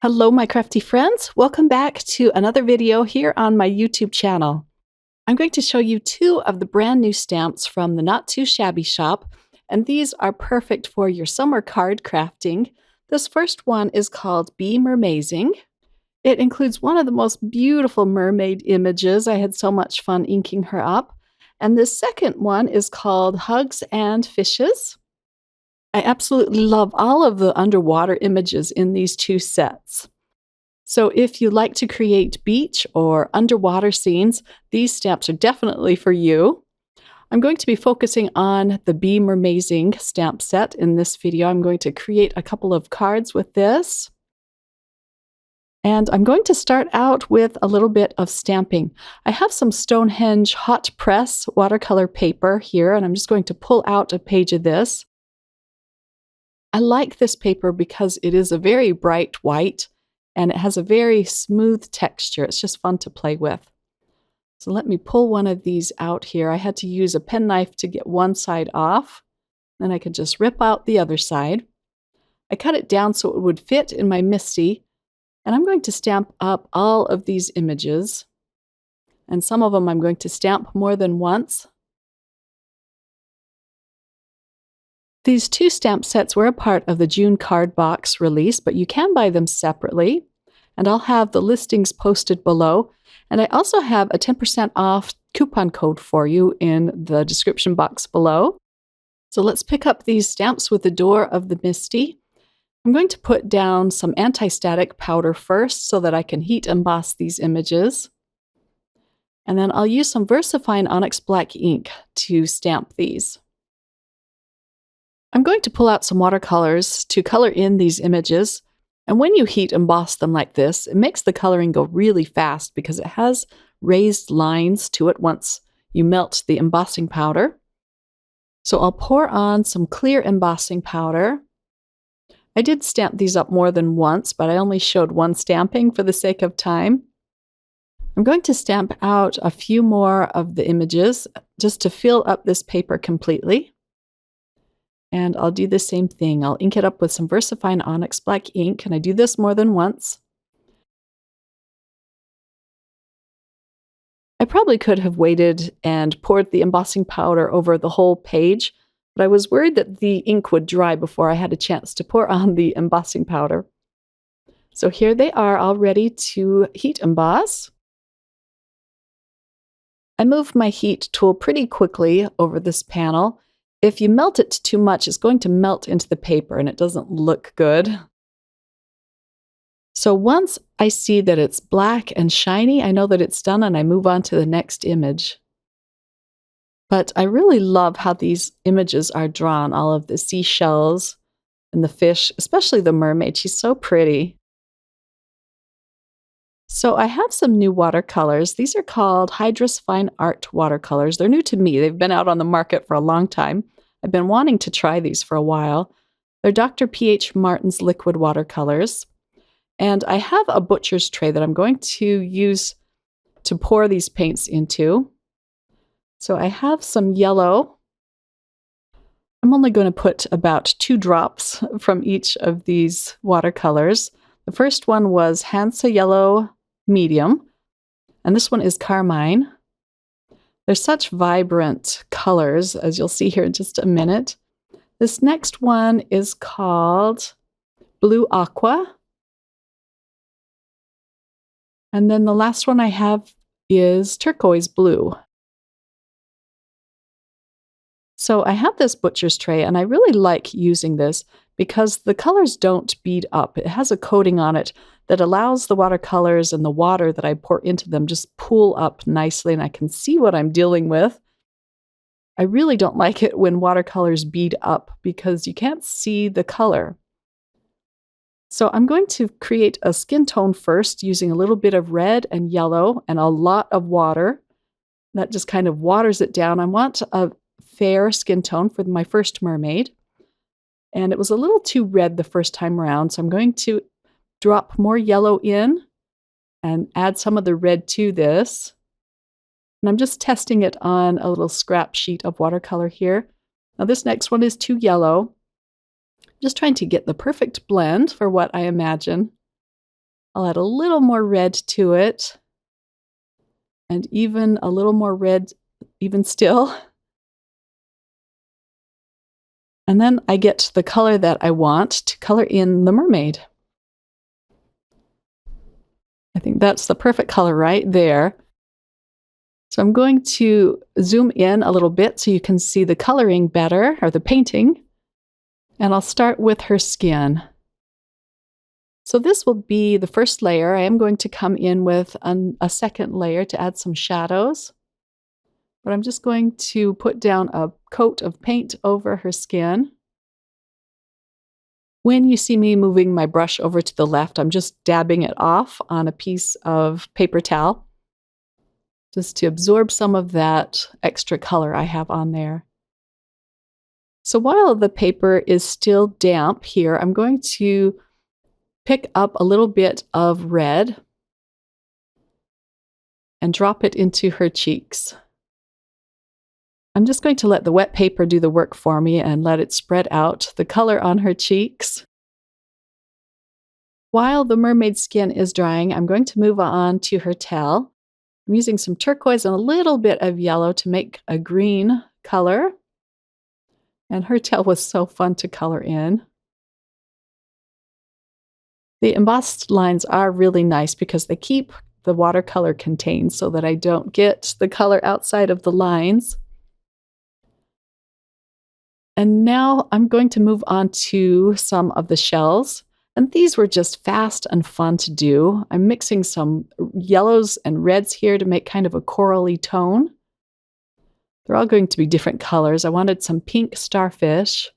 Hello, my crafty friends. Welcome back to another video here on my YouTube channel. I'm going to show you two of the brand new stamps from the Not Too Shabby Shop, and these are perfect for your summer card crafting. This first one is called Be Mermazing. It includes one of the most beautiful mermaid images. I had so much fun inking her up. And this second one is called Hugs and Fishes. I absolutely love all of the underwater images in these two sets. So if you like to create beach or underwater scenes, these stamps are definitely for you. I'm going to be focusing on the Be Mermazing stamp set in this video. I'm going to create a couple of cards with this. And I'm going to start out with a little bit of stamping. I have some Stonehenge hot press watercolor paper here, and I'm just going to pull out a page of this. I like this paper because it is a very bright white and it has a very smooth texture. It's just fun to play with. So let me pull one of these out here. I had to use a penknife to get one side off. Then I could just rip out the other side. I cut it down so it would fit in my MISTI. And I'm going to stamp up all of these images. And some of them I'm going to stamp more than once. These two stamp sets were a part of the June card box release, but you can buy them separately. And I'll have the listings posted below. And I also have a 10% off coupon code for you in the description box below. So let's pick up these stamps with the door of the MISTI. I'm going to put down some anti-static powder first so that I can heat emboss these images. And then I'll use some VersaFine Onyx Black ink to stamp these. I'm going to pull out some watercolors to color in these images, and when you heat emboss them like this, it makes the coloring go really fast because it has raised lines to it once you melt the embossing powder. So I'll pour on some clear embossing powder. I did stamp these up more than once, but I only showed one stamping for the sake of time. I'm going to stamp out a few more of the images just to fill up this paper completely. And I'll do the same thing. I'll ink it up with some VersaFine Onyx Black ink, and I do this more than once. I probably could have waited and poured the embossing powder over the whole page, but I was worried that the ink would dry before I had a chance to pour on the embossing powder. So here they are, all ready to heat emboss. I moved my heat tool pretty quickly over this panel. If you melt it too much, it's going to melt into the paper and it doesn't look good. So once I see that it's black and shiny, I know that it's done and I move on to the next image. But I really love how these images are drawn, all of the seashells and the fish, especially the mermaid. She's so pretty. So I have some new watercolors. These are called Hydrus Fine Art watercolors. They're new to me. They've been out on the market for a long time. I've been wanting to try these for a while. They're Dr. P.H. Martin's liquid watercolors. And I have a butcher's tray that I'm going to use to pour these paints into. So I have some yellow. I'm only going to put about 2 drops from each of these watercolors. The first one was Hansa Yellow Medium, and this one is Carmine. They're such vibrant colors, as you'll see here in just a minute. This next one is called Blue Aqua. And then the last one I have is Turquoise Blue. So I have this butcher's tray, and I really like using this because the colors don't bead up. It has a coating on it that allows the watercolors and the water that I pour into them just pool up nicely, and I can see what I'm dealing with. I really don't like it when watercolors bead up because you can't see the color. So I'm going to create a skin tone first using a little bit of red and yellow and a lot of water. That just kind of waters it down. I want a fair skin tone for my first mermaid. And it was a little too red the first time around, so I'm going to drop more yellow in and add some of the red to this. And I'm just testing it on a little scrap sheet of watercolor here. Now this next one is too yellow. Just trying to get the perfect blend for what I imagine. I'll add a little more red to it, and even a little more red, even still. And then I get the color that I want to color in the mermaid. I think that's the perfect color right there. So I'm going to zoom in a little bit so you can see the coloring better, or the painting. And I'll start with her skin. So this will be the first layer. I am going to come in with a second layer to add some shadows. But I'm just going to put down a coat of paint over her skin. When you see me moving my brush over to the left, I'm just dabbing it off on a piece of paper towel, just to absorb some of that extra color I have on there. So while the paper is still damp here, I'm going to pick up a little bit of red and drop it into her cheeks. I'm just going to let the wet paper do the work for me and let it spread out the color on her cheeks. While the mermaid skin is drying, I'm going to move on to her tail. I'm using some turquoise and a little bit of yellow to make a green color. And her tail was so fun to color in. The embossed lines are really nice because they keep the watercolor contained so that I don't get the color outside of the lines. And now I'm going to move on to some of the shells. And these were just fast and fun to do. I'm mixing some yellows and reds here to make kind of a corally tone. They're all going to be different colors. I wanted some pink starfish,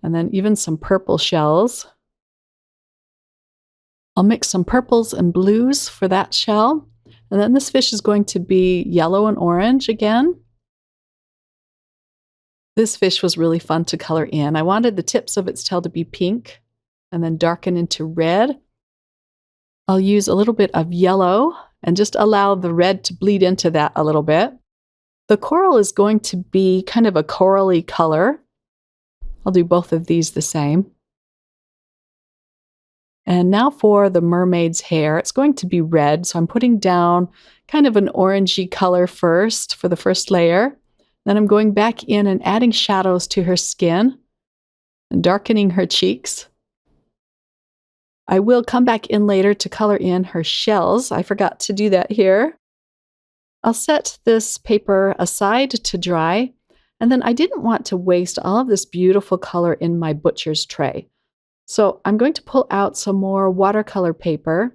and then even some purple shells. I'll mix some purples and blues for that shell. And then this fish is going to be yellow and orange again. This fish was really fun to color in. I wanted the tips of its tail to be pink and then darken into red. I'll use a little bit of yellow and just allow the red to bleed into that a little bit. The coral is going to be kind of a corally color. I'll do both of these the same. And now for the mermaid's hair, it's going to be red. So I'm putting down kind of an orangey color first for the first layer. Then I'm going back in and adding shadows to her skin and darkening her cheeks. I will come back in later to color in her shells. I forgot to do that here. I'll set this paper aside to dry, and then I didn't want to waste all of this beautiful color in my butcher's tray. So I'm going to pull out some more watercolor paper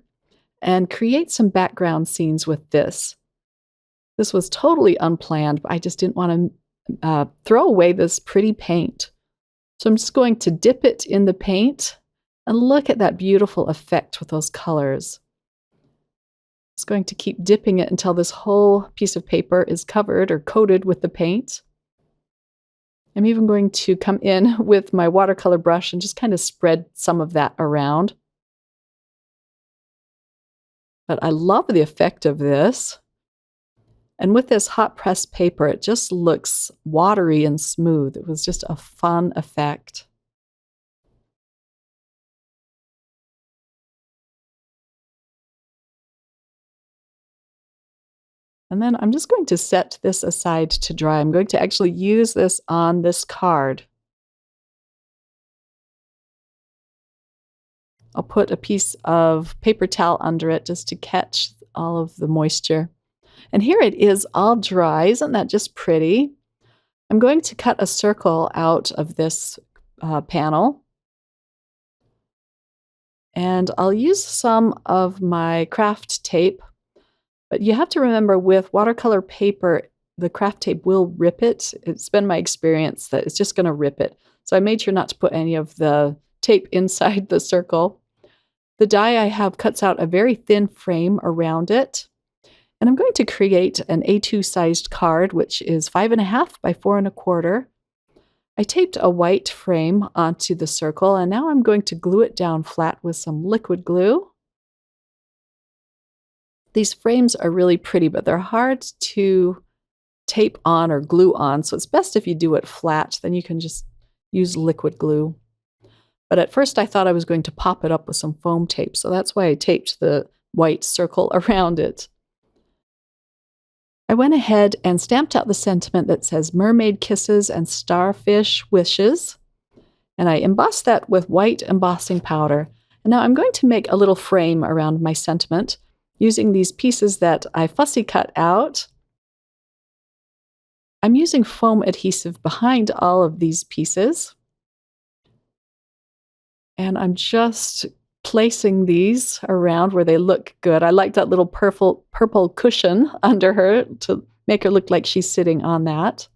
and create some background scenes with this. This was totally unplanned, but I just didn't want to throw away this pretty paint. So I'm just going to dip it in the paint and look at that beautiful effect with those colors. Just going to keep dipping it until this whole piece of paper is covered or coated with the paint. I'm even going to come in with my watercolor brush and just kind of spread some of that around. But I love the effect of this. And with this hot press paper, it just looks watery and smooth. It was just a fun effect. And then I'm just going to set this aside to dry. I'm going to actually use this on this card. I'll put a piece of paper towel under it just to catch all of the moisture. And here it is all dry. Isn't that just pretty? I'm going to cut a circle out of this panel. And I'll use some of my craft tape. But you have to remember with watercolor paper, the craft tape will rip it. It's been my experience that it's just going to rip it. So I made sure not to put any of the tape inside the circle. The die I have cuts out a very thin frame around it. And I'm going to create an A2 sized card, which is 5.5 by 4.25. I taped a white frame onto the circle, and now I'm going to glue it down flat with some liquid glue. These frames are really pretty, but they're hard to tape on or glue on, so it's best if you do it flat. Then you can just use liquid glue. But at first I thought I was going to pop it up with some foam tape, so that's why I taped the white circle around it. I went ahead and stamped out the sentiment that says mermaid kisses and starfish wishes. And I embossed that with white embossing powder. And now I'm going to make a little frame around my sentiment using these pieces that I fussy cut out. I'm using foam adhesive behind all of these pieces. And I'm just placing these around where they look good. I like that little purple cushion under her to make her look like she's sitting on that.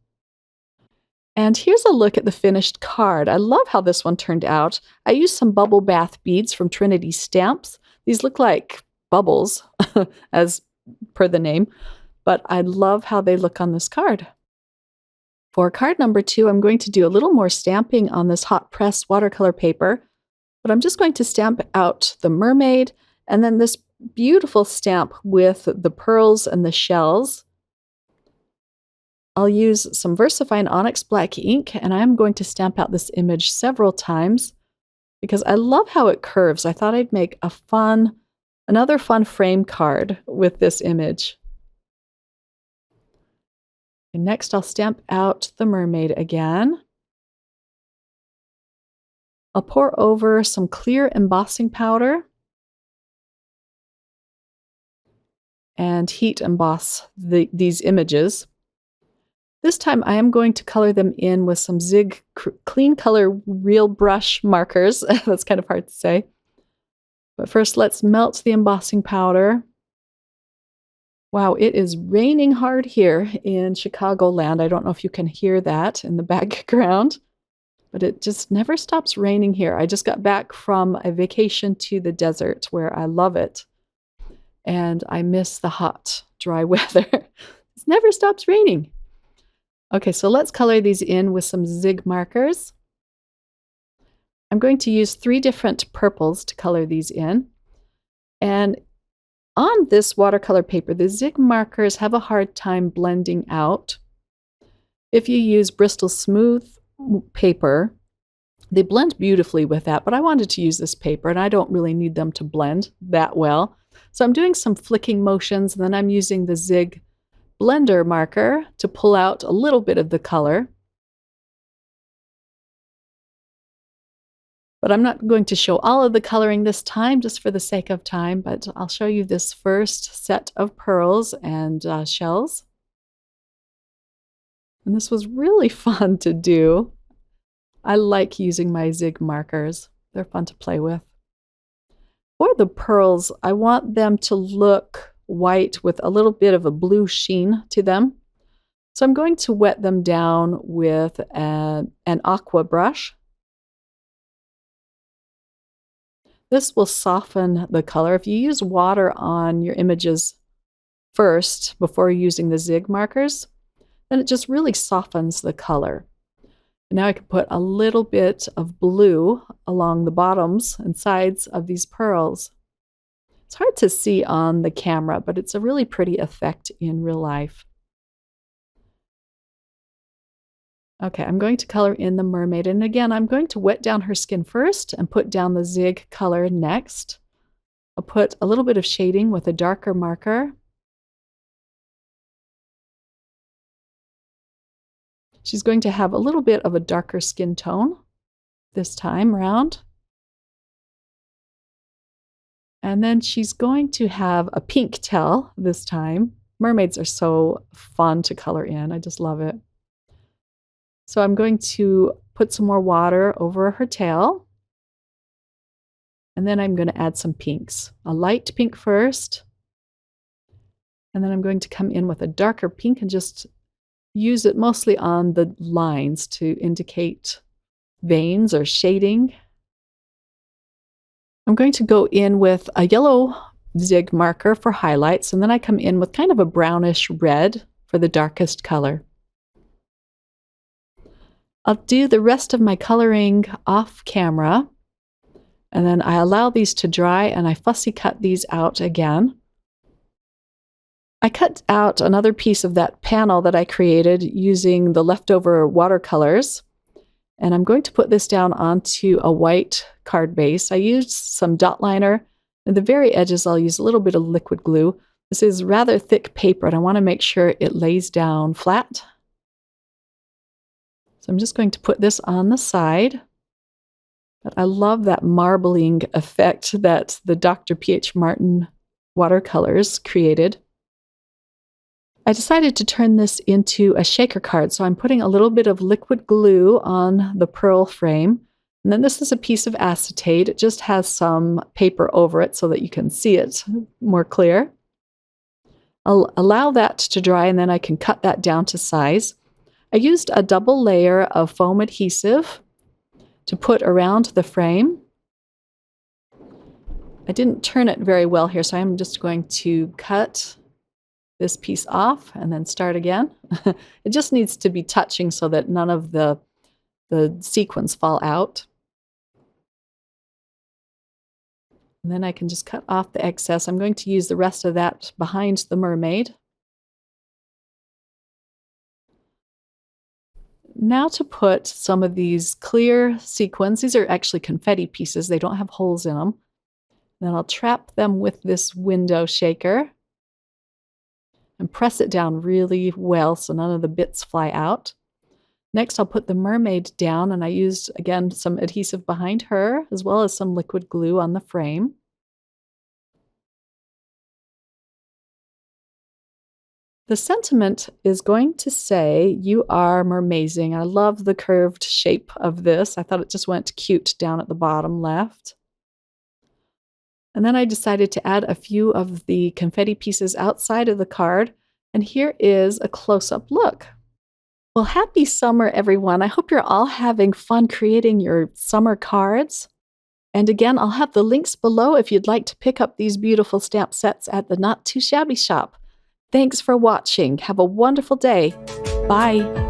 And here's a look at the finished card. I love how this one turned out. I used some bubble bath beads from Trinity Stamps. These look like bubbles, as per the name, but I love how they look on this card. For card number 2, I'm going to do a little more stamping on this hot press watercolor paper, but I'm just going to stamp out the mermaid and then this beautiful stamp with the pearls and the shells. I'll use some VersaFine Onyx Black ink, and I'm going to stamp out this image several times because I love how it curves. I thought I'd make another fun frame card with this image. And next, I'll stamp out the mermaid again. I'll pour over some clear embossing powder and heat emboss these images. This time I am going to color them in with some Zig Clean Color Real Brush markers. That's kind of hard to say. But first, let's melt the embossing powder. Wow, it is raining hard here in Chicagoland. I don't know if you can hear that in the background, but it just never stops raining here. I just got back from a vacation to the desert where I love it. And I miss the hot, dry weather. It never stops raining. Okay, so let's color these in with some Zig markers. I'm going to use 3 different purples to color these in. And on this watercolor paper, the Zig markers have a hard time blending out. If you use Bristol Smooth paper, they blend beautifully with that, but I wanted to use this paper and I don't really need them to blend that well. So I'm doing some flicking motions, and then I'm using the Zig blender marker to pull out a little bit of the color. But I'm not going to show all of the coloring this time, just for the sake of time, but I'll show you this first set of pearls and shells. And this was really fun to do. I like using my Zig markers. They're fun to play with. For the pearls, I want them to look white with a little bit of a blue sheen to them. So I'm going to wet them down with an Aqua brush. This will soften the color. If you use water on your images first before using the Zig markers, then it just really softens the color. And now I can put a little bit of blue along the bottoms and sides of these pearls. It's hard to see on the camera, but it's a really pretty effect in real life. Okay, I'm going to color in the mermaid, and again, I'm going to wet down her skin first and put down the Zig color next. I'll put a little bit of shading with a darker marker. She's going to have a little bit of a darker skin tone this time around. And then she's going to have a pink tail this time. Mermaids are so fun to color in. I just love it. So I'm going to put some more water over her tail. And then I'm going to add some pinks. A light pink first. And then I'm going to come in with a darker pink and just use it mostly on the lines to indicate veins or shading. I'm going to go in with a yellow Zig marker for highlights, and then I come in with kind of a brownish red for the darkest color. I'll do the rest of my coloring off camera, and then I allow these to dry and I fussy cut these out again. I cut out another piece of that panel that I created using the leftover watercolors, And I'm going to put this down onto a white card base. I used some dot liner. At the very edges, I'll use a little bit of liquid glue. This is rather thick paper, and I want to make sure it lays down flat. So I'm just going to put this on the side. But I love that marbling effect that the Dr. P.H. Martin watercolors created. I decided to turn this into a shaker card, so I'm putting a little bit of liquid glue on the pearl frame. And then this is a piece of acetate. It just has some paper over it so that you can see it more clear. I'll allow that to dry, and then I can cut that down to size. I used a double layer of foam adhesive to put around the frame. I didn't turn it very well here, so I'm just going to cut this piece off and then start again. It just needs to be touching so that none of the sequins fall out. And then I can just cut off the excess. I'm going to use the rest of that behind the mermaid. Now to put some of these clear sequins. These are actually confetti pieces. They don't have holes in them. Then I'll trap them with this window shaker and press it down really well so none of the bits fly out. Next, I'll put the mermaid down, and I used, again, some adhesive behind her, as well as some liquid glue on the frame. The sentiment is going to say, "You are mermazing." I love the curved shape of this. I thought it just went cute down at the bottom left. And then I decided to add a few of the confetti pieces outside of the card, and here is a close-up look. Well, happy summer, everyone. I hope you're all having fun creating your summer cards. And again, I'll have the links below if you'd like to pick up these beautiful stamp sets at the Not Too Shabby Shop. Thanks for watching. Have a wonderful day. Bye.